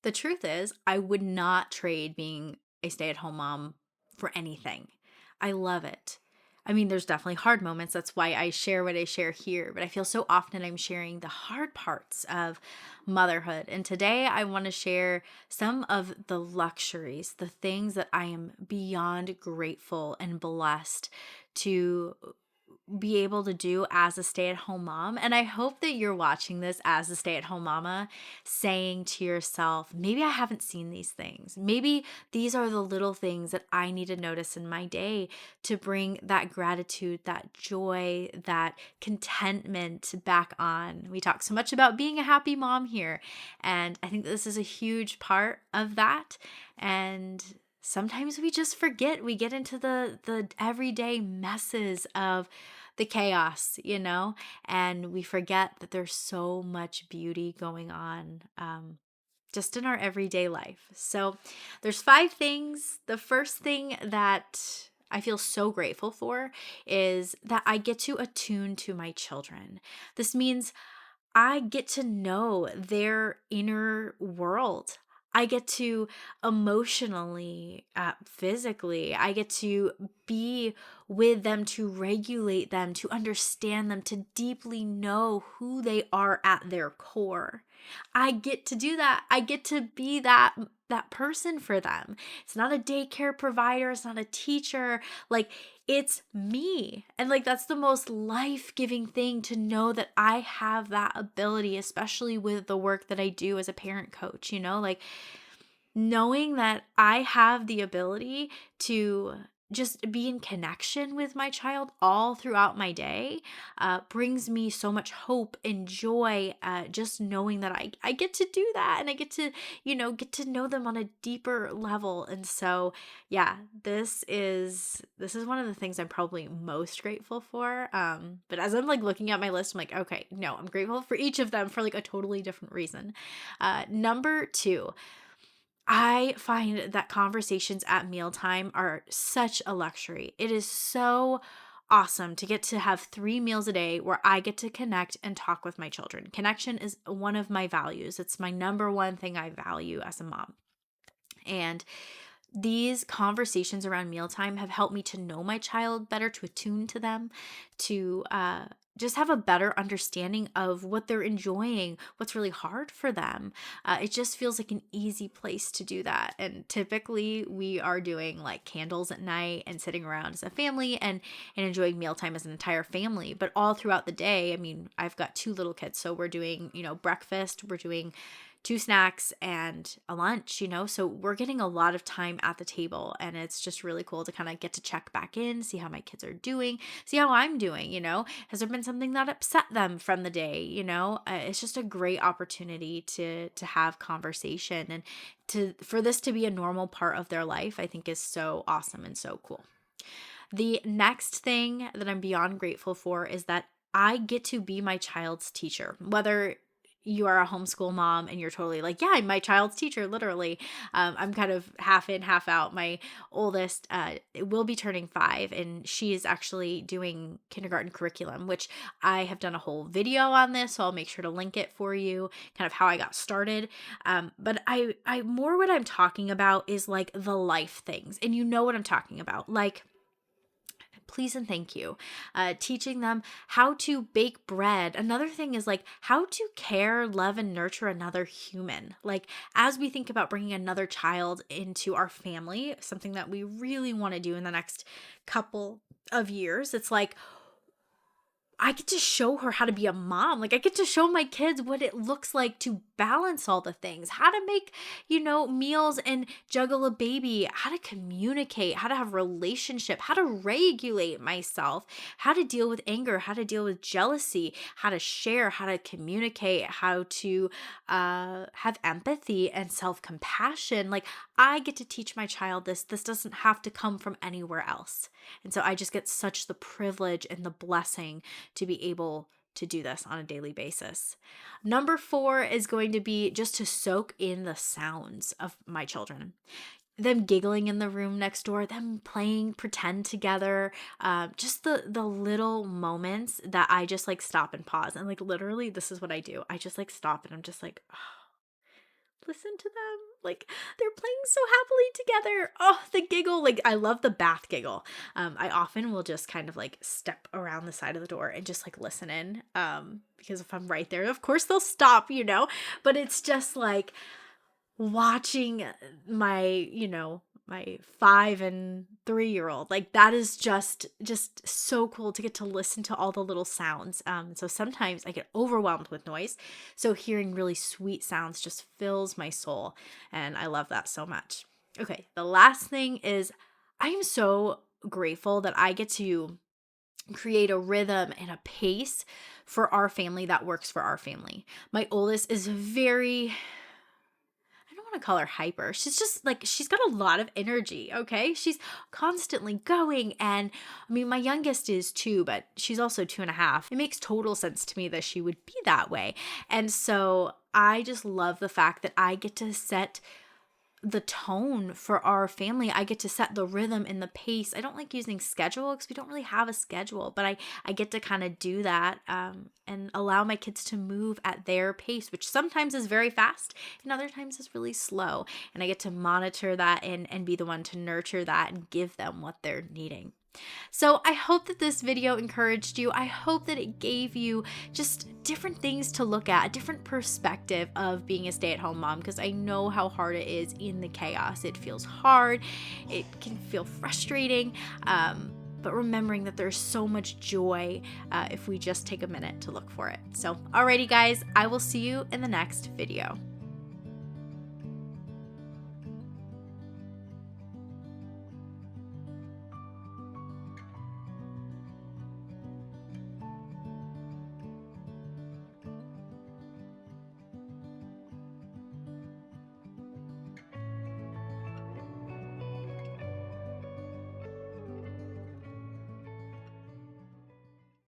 The truth is, I would not trade being a stay-at-home mom for anything. I love it. I mean, there's definitely hard moments. That's why I share what I share here. But I feel so often I'm sharing the hard parts of motherhood. And today I want to share some of the luxuries, the things that I am beyond grateful and blessed to be able to do as a stay-at-home mom. And I hope that you're watching this as a stay-at-home mama, saying to yourself, maybe I haven't seen these things. Maybe these are the little things that I need to notice in my day to bring that gratitude, that joy, that contentment back on. We talk so much about being a happy mom here, and I think this is a huge part of that. And sometimes we just forget. We get into the everyday messes of the chaos, and we forget that there's so much beauty going on just in our everyday life. So there's 5 things. The first thing that I feel so grateful for is that I get to attune to my children. This means I get to know their inner world. I get to emotionally, physically, I get to be with them, to regulate them, to understand them, to deeply know who they are at their core. I get to do that. I get to be that person for them. It's not a daycare provider, it's not a teacher. Like, it's me. And like, that's the most life-giving thing, to know that I have that ability, especially with the work that I do as a parent coach, like knowing that I have the ability to just be in connection with my child all throughout my day brings me so much hope and joy. Just knowing that I get to do that, and I get to, get to know them on a deeper level. And so, yeah, this is one of the things I'm probably most grateful for. But as I'm like looking at my list, I'm like, okay, no, I'm grateful for each of them for like a totally different reason. Number 2. I find that conversations at mealtime are such a luxury. It is so awesome to get to have 3 meals a day where I get to connect and talk with my children. Connection is one of my values. It's my number one thing I value as a mom. And these conversations around mealtime have helped me to know my child better, to attune to them, to just have a better understanding of what they're enjoying, what's really hard for them. It just feels like an easy place to do that. And typically, we are doing like candles at night and sitting around as a family and enjoying mealtime as an entire family. But all throughout the day, I mean, I've got 2 little kids, so we're doing, breakfast, we're doing 2 snacks and a lunch, so we're getting a lot of time at the table, and it's just really cool to kind of get to check back in, see how my kids are doing, see how I'm doing. Has there been something that upset them from the day? It's just a great opportunity to have conversation, and for this to be a normal part of their life, I think is so awesome and so cool. The next thing that I'm beyond grateful for is that I get to be my child's teacher. Whether you are a homeschool mom and you're totally like, yeah, I'm my child's teacher, literally. I'm kind of half in, half out. My oldest will be turning 5, and she is actually doing kindergarten curriculum, which I have done a whole video on this, so I'll make sure to link it for you, kind of how I got started. But I more what I'm talking about is like the life things, and you know what I'm talking about, like please and thank you. Teaching them how to bake bread. Another thing is like how to care, love, and nurture another human. Like, as we think about bringing another child into our family, something that we really want to do in the next couple of years, it's like, I get to show her how to be a mom. Like, I get to show my kids what it looks like to balance all the things, how to make, meals and juggle a baby, how to communicate, how to have relationship, how to regulate myself, how to deal with anger, how to deal with jealousy, how to share, how to communicate, how to have empathy and self-compassion. Like, I get to teach my child this. This doesn't have to come from anywhere else. And so I just get such the privilege and the blessing to be able to do this on a daily basis. Number 4 is going to be just to soak in the sounds of my children. Them giggling in the room next door, them playing pretend together, just the little moments that I just like stop and pause. And like literally, this is what I do. I just like stop and I'm just like, oh, listen to them. Like, they're playing so happily together. Oh, the giggle. Like, I love the bath giggle. I often will just kind of like step around the side of the door and just like listen in. Because if I'm right there, of course they'll stop, but it's just like watching my 5 and 3-year-old. Like, that is just so cool to get to listen to all the little sounds. So sometimes I get overwhelmed with noise, so hearing really sweet sounds just fills my soul, and I love that so much. Okay, the last thing is, I am so grateful that I get to create a rhythm and a pace for our family that works for our family. My oldest is very, I don't want to call her hyper. She's just like, she's got a lot of energy, okay? She's constantly going. And I mean, my youngest is 2, but she's also 2.5. It makes total sense to me that she would be that way. And so I just love the fact that I get to set the tone for our family. I get to set the rhythm and the pace. I don't like using schedule because we don't really have a schedule, but I get to kind of do that and allow my kids to move at their pace, which sometimes is very fast and other times is really slow. And I get to monitor that and be the one to nurture that and give them what they're needing. So I hope that this video encouraged you. I hope that it gave you just different things to look at, a different perspective of being a stay-at-home mom, because I know how hard it is in the chaos. It feels hard. It can feel frustrating. But remembering that there's so much joy if we just take a minute to look for it. So, alrighty guys, I will see you in the next video.